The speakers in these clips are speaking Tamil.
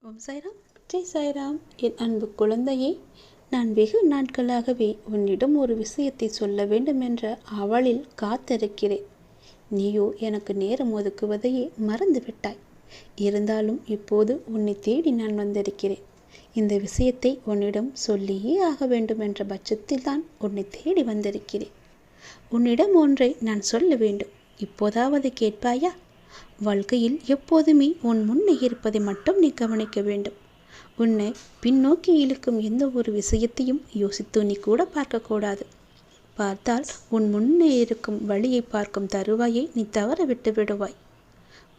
ஓம் சாய்ராம், ஜெய் சாய்ராம். என் அன்பு குழந்தையே, நான் வெகு நாட்களாகவே உன்னிடம் ஒரு விஷயத்தை சொல்ல வேண்டும் என்ற அவளில் காத்திருக்கிறேன். நீயோ எனக்கு நேரம் ஒதுக்குவதையே மறந்து விட்டாய். இருந்தாலும் இப்போது உன்னை தேடி நான் வந்திருக்கிறேன். இந்த விஷயத்தை உன்னிடம் சொல்லியே ஆக வேண்டும் என்ற பட்சத்தில் தான் உன்னை தேடி வந்திருக்கிறேன். உன்னிடம் ஒன்றை நான் சொல்ல வேண்டும். இப்போதாவது கேட்பாயா? வாழ்க்கையில் எப்போதுமே உன் முன்னே இருப்பதை மட்டும் நீ கவனிக்க வேண்டும். உன்னை பின்னோக்கி இழுக்கும் எந்த ஒரு விஷயத்தையும் யோசித்து நீ கூட பார்க்கக்கூடாது. பார்த்தால் உன் முன்னே இருக்கும் வழியை பார்க்கும் தருவாயை நீ தவற விட்டு விடுவாய்.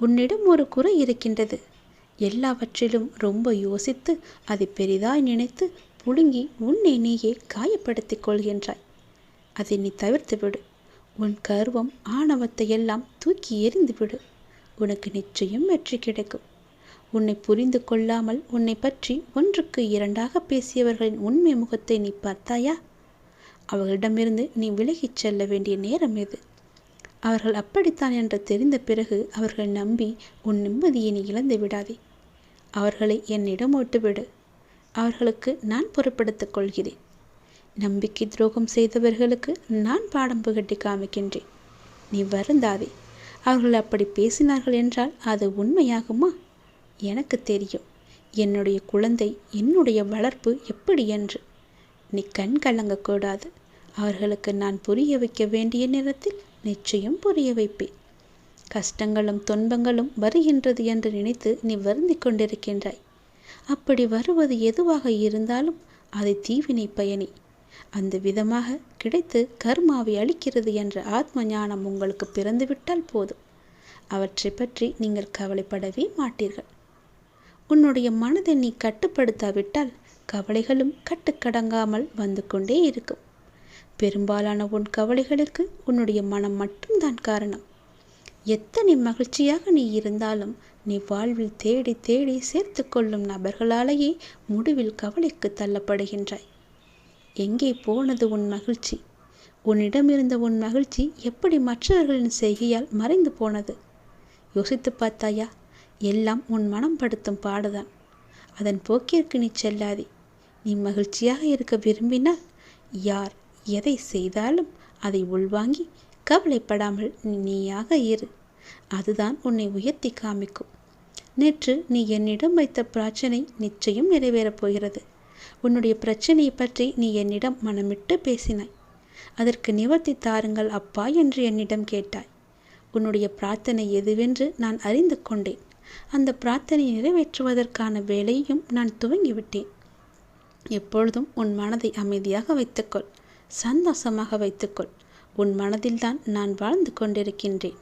உன்னிடம் ஒரு குறை இருக்கின்றது. எல்லாவற்றிலும் ரொம்ப யோசித்து அதை பெரிதாய் நினைத்து புழுங்கி உன்னை நீயே காயப்படுத்திக் கொள்கின்றாய். அதை நீ தவிர்த்து விடு. உன் கர்வம் ஆணவத்தை எல்லாம் தூக்கி எறிந்து விடு. உனக்கு நிச்சயம் வெற்றி கிடைக்கும். உன்னை புரிந்து கொள்ளாமல் உன்னை பற்றி ஒன்றுக்கு இரண்டாக பேசியவர்களின் உண்மை முகத்தை நீ பார்த்தாயா? அவர்களிடமிருந்து நீ விலகிச் செல்ல வேண்டிய நேரம் எது? அவர்கள் அப்படித்தான் என்று தெரிந்த பிறகு அவர்கள் நம்பி உன் நிம்மதியை நீ இழந்து விடாதே. அவர்களை என்னிடம் விட்டுவிடு. அவர்களுக்கு நான் பொறுப்படுத்திக் கொள்கிறேன். நம்பிக்கை துரோகம் செய்தவர்களுக்கு நான் பாடம் புகட்டி காமிக்கின்றேன். நீ வருந்தாதே. அவர்கள் அப்படி பேசினார்கள் என்றால் அது உண்மையாகுமா? எனக்கு தெரியும் என்னுடைய குழந்தை, என்னுடைய வளர்ப்பு எப்படி என்று. நீ கண் கலங்கக்கூடாது. அவர்களுக்கு நான் புரிய வைக்க வேண்டிய நேரத்தில் நிச்சயம் புரிய வைப்பேன். கஷ்டங்களும் துன்பங்களும் வருகின்றது என்று நினைத்து நீ வருந்தி கொண்டிருக்கின்றாய். அப்படி வருவது எதுவாக இருந்தாலும் அதை தீவினை பயணி. அந்த விதமாக கிடைத்து கர்மாவை அளிக்கிறது என்ற ஆத்ம ஞானம் உங்களுக்கு பிறந்துவிட்டால் போதும். அவற்றை பற்றி நீங்கள் கவலைப்படவே மாட்டீர்கள். உன்னுடைய மனதை நீ கட்டுப்படுத்தாவிட்டால் கவலைகளும் கட்டுக்கடங்காமல் வந்து கொண்டே இருக்கும். பெரும்பாலான உன் கவலைகளுக்கு உன்னுடைய மனம் மட்டும்தான் காரணம். எத்தனை மகிழ்ச்சியாக நீ இருந்தாலும் நீ வாழ்வில் தேடி தேடி சேர்த்து கொள்ளும் நபர்களாலேயே முடிவில் கவலைக்கு தள்ளப்படுகின்றாய். எங்கே போனது உன் மகிழ்ச்சி? உன்னிடமிருந்த உன் மகிழ்ச்சி எப்படி மற்றவர்களின் செய்கையால் மறைந்து போனது? யோசித்து பார்த்தாயா? எல்லாம் உன் மனம் படுத்தும் பாடுதான். அதன் போக்கிற்கு நீ செல்லாதே. நீ மகிழ்ச்சியாக இருக்க விரும்பினால் யார் எதை செய்தாலும் அதை உள்வாங்கி கவலைப்படாமல் நீயாக இரு. அதுதான் உன்னை உயர்த்தி காமிக்கும். நேற்று நீ என்னிடம் வைத்த பிரார்த்தனை நிச்சயம் நிறைவேறப் போகிறது. உன்னுடைய பிரச்சனையை பற்றி நீ என்னிடம் மனமிட்டு பேசினாய். அதற்கு நிவர்த்தி தாருங்கள் அப்பா என்று என்னிடம் கேட்டாய். உன்னுடைய பிரார்த்தனை எதுவென்று நான் அறிந்து கொண்டேன். அந்த பிரார்த்தனை நிறைவேற்றுவதற்கான வேலையும் நான் துவங்கிவிட்டேன். எப்பொழுதும் உன் மனதை அமைதியாக வைத்துக்கொள். சந்தோஷமாக வைத்துக்கொள். உன் மனதில்தான் நான் வாழ்ந்து கொண்டிருக்கின்றேன்.